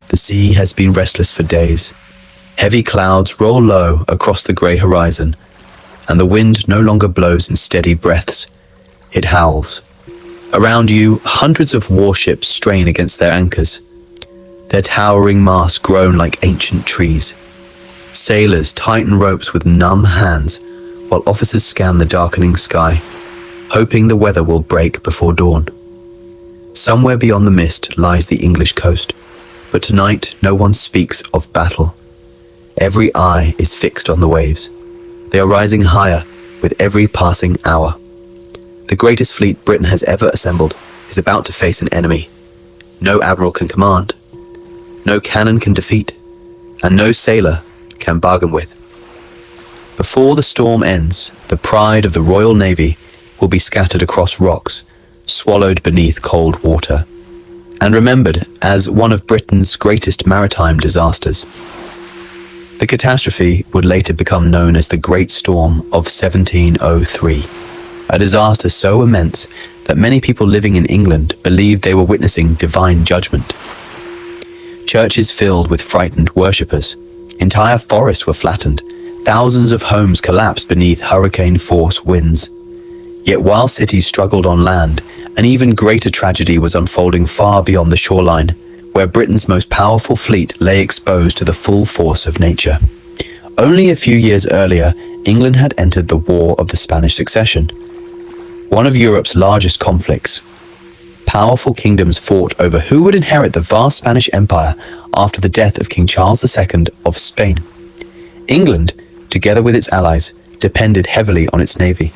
The sea has been restless for days. Heavy clouds roll low across the grey horizon, and the wind no longer blows in steady breaths. It howls. Around you, hundreds of warships strain against their anchors. Their towering masts groan like ancient trees. Sailors tighten ropes with numb hands, while officers scan the darkening sky, hoping the weather will break before dawn. Somewhere beyond the mist lies the English coast, but tonight no one speaks of battle. Every eye is fixed on the waves. They are rising higher with every passing hour. The greatest fleet Britain has ever assembled is about to face an enemy no admiral can command, no cannon can defeat, and no sailor can bargain with. Before the storm ends, the pride of the Royal Navy will be scattered across rocks, swallowed beneath cold water, and remembered as one of Britain's greatest maritime disasters. The catastrophe would later become known as the Great Storm of 1703, a disaster so immense that many people living in England believed they were witnessing divine judgment. Churches filled with frightened worshippers, entire forests were flattened, thousands of homes collapsed beneath hurricane-force winds. Yet while cities struggled on land, an even greater tragedy was unfolding far beyond the shoreline, where Britain's most powerful fleet lay exposed to the full force of nature. Only a few years earlier, England had entered the War of the Spanish Succession, one of Europe's largest conflicts. Powerful kingdoms fought over who would inherit the vast Spanish Empire after the death of King Charles II of Spain. England, together with its allies, depended heavily on its navy.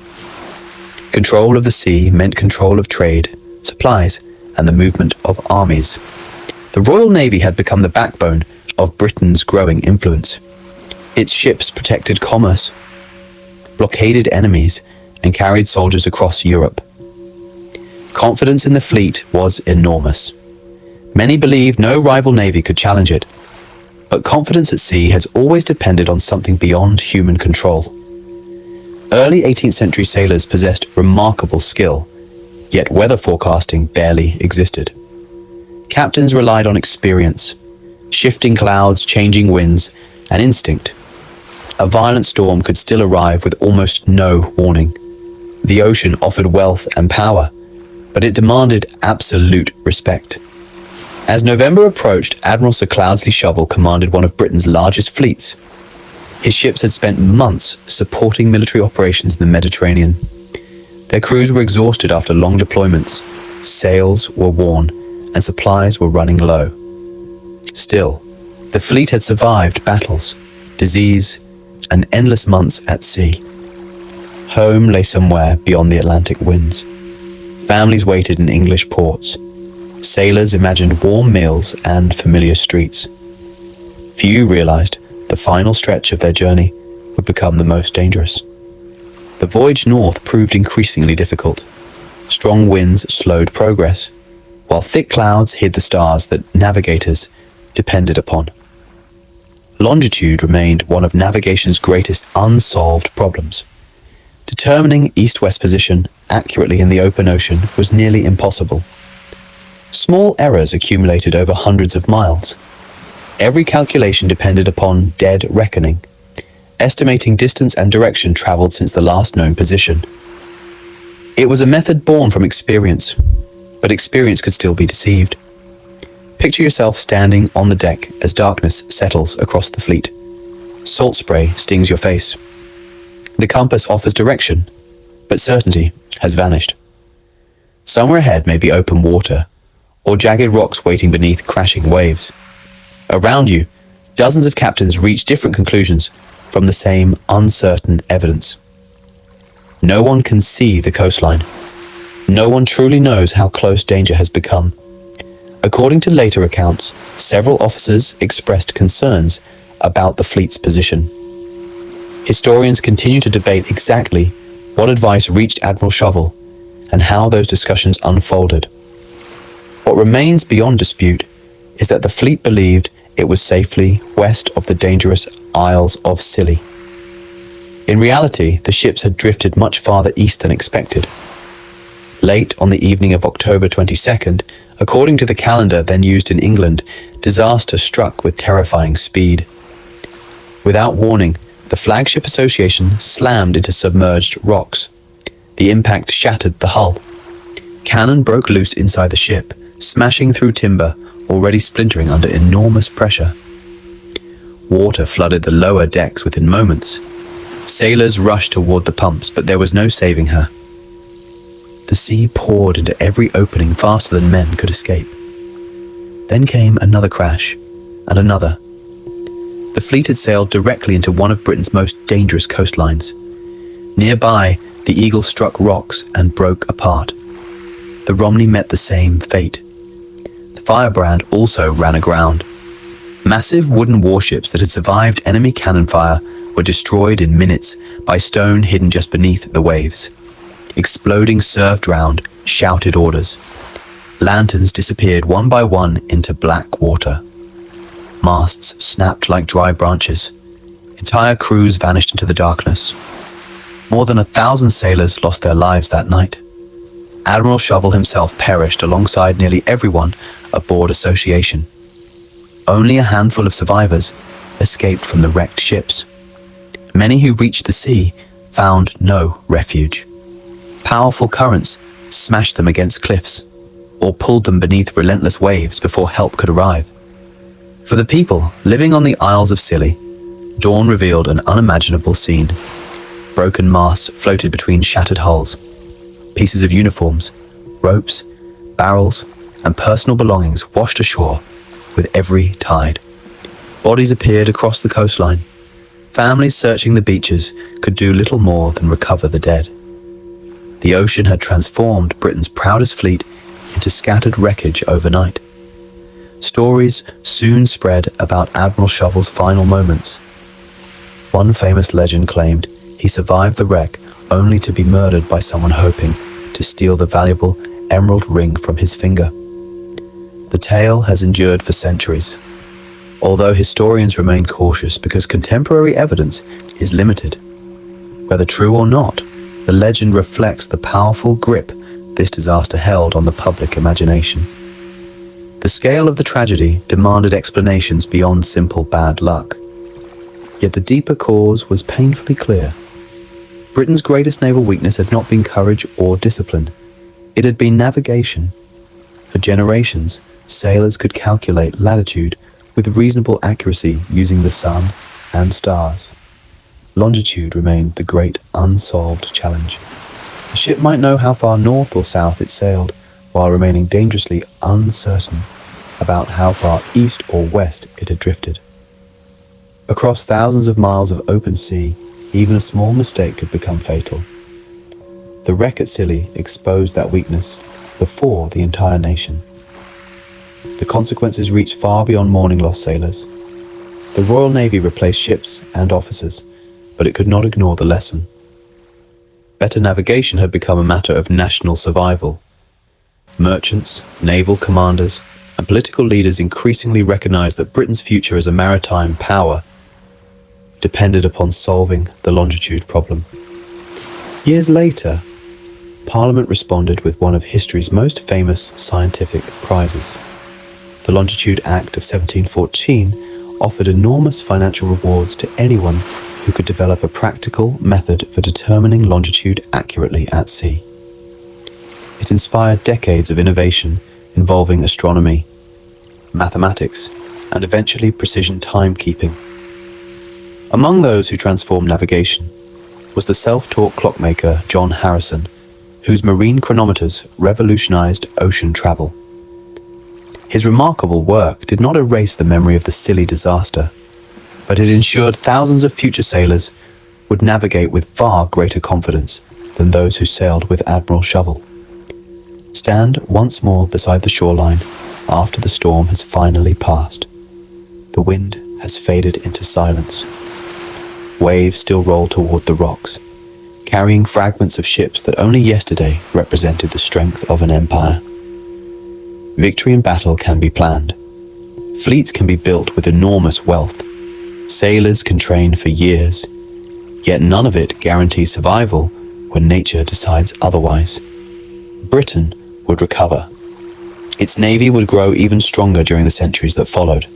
Control of the sea meant control of trade, supplies, and the movement of armies. The Royal Navy had become the backbone of Britain's growing influence. Its ships protected commerce, blockaded enemies, and carried soldiers across Europe. Confidence in the fleet was enormous. Many believed no rival navy could challenge it, but confidence at sea has always depended on something beyond human control. Early 18th century sailors possessed remarkable skill, yet weather forecasting barely existed. Captains relied on experience, shifting clouds, changing winds, and instinct. A violent storm could still arrive with almost no warning. The ocean offered wealth and power, but it demanded absolute respect. As November approached, Admiral Sir Cloudesley Shovell commanded one of Britain's largest fleets. His ships had spent months supporting military operations in the Mediterranean. Their crews were exhausted after long deployments, sails were worn, and supplies were running low. Still, the fleet had survived battles, disease, and endless months at sea. Home lay somewhere beyond the Atlantic winds. Families waited in English ports. Sailors imagined warm meals and familiar streets. Few realized the final stretch of their journey would become the most dangerous. The voyage north proved increasingly difficult. Strong winds slowed progress, while thick clouds hid the stars that navigators depended upon. Longitude remained one of navigation's greatest unsolved problems. Determining east-west position accurately in the open ocean was nearly impossible. Small errors accumulated over hundreds of miles. Every calculation depended upon dead reckoning, estimating distance and direction traveled since the last known position. It was a method born from experience, but experience could still be deceived. Picture yourself standing on the deck as darkness settles across the fleet. Salt spray stings your face. The compass offers direction, but certainty has vanished. Somewhere ahead may be open water, or jagged rocks waiting beneath crashing waves. Around you, dozens of captains reach different conclusions from the same uncertain evidence. No one can see the coastline. No one truly knows how close danger has become. According to later accounts, several officers expressed concerns about the fleet's position. Historians continue to debate exactly what advice reached Admiral Shovell and how those discussions unfolded. What remains beyond dispute is that the fleet believed it was safely west of the dangerous Isles of Scilly. In reality, the ships had drifted much farther east than expected. Late on the evening of October 22nd, According to the calendar then used in England, disaster struck with terrifying speed. Without warning, the Flagship Association slammed into submerged rocks. The impact shattered the hull. Cannon broke loose inside the ship, smashing through timber, already splintering under enormous pressure. Water flooded the lower decks within moments. Sailors rushed toward the pumps, but there was no saving her. The sea poured into every opening faster than men could escape. Then came another crash, and another. The fleet had sailed directly into one of Britain's most dangerous coastlines. Nearby, the Eagle struck rocks and broke apart. The Romney met the same fate. The Firebrand also ran aground. Massive wooden warships that had survived enemy cannon fire were destroyed in minutes by stone hidden just beneath the waves. Exploding surf drowned, shouted orders. Lanterns disappeared one by one into black water. Masts snapped like dry branches. Entire crews vanished into the darkness. More than 1,000 sailors lost their lives that night. Admiral Shovell himself perished alongside nearly everyone aboard Association. Only a handful of survivors escaped from the wrecked ships. Many who reached the sea found no refuge. Powerful currents smashed them against cliffs or pulled them beneath relentless waves before help could arrive. For the people living on the Isles of Scilly, dawn revealed an unimaginable scene. Broken masts floated between shattered hulls. Pieces of uniforms, ropes, barrels, and personal belongings washed ashore with every tide. Bodies appeared across the coastline. Families searching the beaches could do little more than recover the dead. The ocean had transformed Britain's proudest fleet into scattered wreckage overnight. Stories soon spread about Admiral Shovell's final moments. One famous legend claimed he survived the wreck only to be murdered by someone hoping to steal the valuable emerald ring from his finger. The tale has endured for centuries, although historians remain cautious because contemporary evidence is limited. Whether true or not, the legend reflects the powerful grip this disaster held on the public imagination. The scale of the tragedy demanded explanations beyond simple bad luck. Yet the deeper cause was painfully clear. Britain's greatest naval weakness had not been courage or discipline. It had been navigation. For generations, sailors could calculate latitude with reasonable accuracy using the sun and stars. Longitude remained the great unsolved challenge. A ship might know how far north or south it sailed, while remaining dangerously uncertain about how far east or west it had drifted. Across thousands of miles of open sea, even a small mistake could become fatal. The wreck at Scilly exposed that weakness before the entire nation. The consequences reached far beyond mourning-lost sailors. The Royal Navy replaced ships and officers, but it could not ignore the lesson. Better navigation had become a matter of national survival. Merchants, naval commanders, and political leaders increasingly recognized that Britain's future as a maritime power depended upon solving the longitude problem. Years later, Parliament responded with one of history's most famous scientific prizes. The Longitude Act of 1714 offered enormous financial rewards to anyone who could develop a practical method for determining longitude accurately at sea. It inspired decades of innovation involving astronomy, mathematics, and eventually precision timekeeping. Among those who transformed navigation was the self-taught clockmaker John Harrison, whose marine chronometers revolutionized ocean travel. His remarkable work did not erase the memory of the Scilly disaster, but it ensured thousands of future sailors would navigate with far greater confidence than those who sailed with Admiral Shovell. Stand once more beside the shoreline after the storm has finally passed. The wind has faded into silence. Waves still roll toward the rocks, carrying fragments of ships that only yesterday represented the strength of an empire. Victory in battle can be planned. Fleets can be built with enormous wealth. Sailors can train for years. Yet none of it guarantees survival when nature decides otherwise. Britain would recover. Its navy would grow even stronger during the centuries that followed,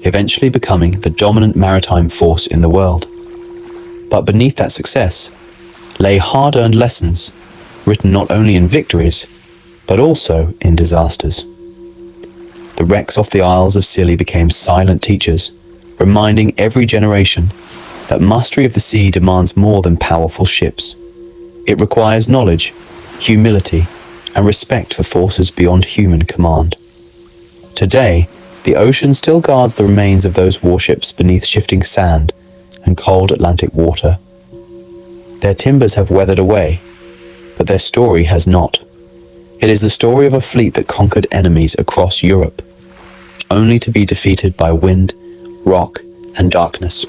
eventually becoming the dominant maritime force in the world. But beneath that success lay hard-earned lessons, written not only in victories, but also in disasters. The wrecks off the Isles of Scilly became silent teachers, reminding every generation that mastery of the sea demands more than powerful ships. It requires knowledge, humility, and respect for forces beyond human command. Today, the ocean still guards the remains of those warships beneath shifting sand and cold Atlantic water. Their timbers have weathered away, but their story has not. It is the story of a fleet that conquered enemies across Europe, only to be defeated by wind, rock, and darkness.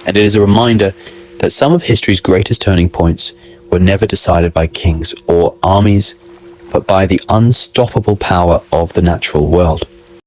And it is a reminder that some of history's greatest turning points were never decided by kings or armies, but by the unstoppable power of the natural world.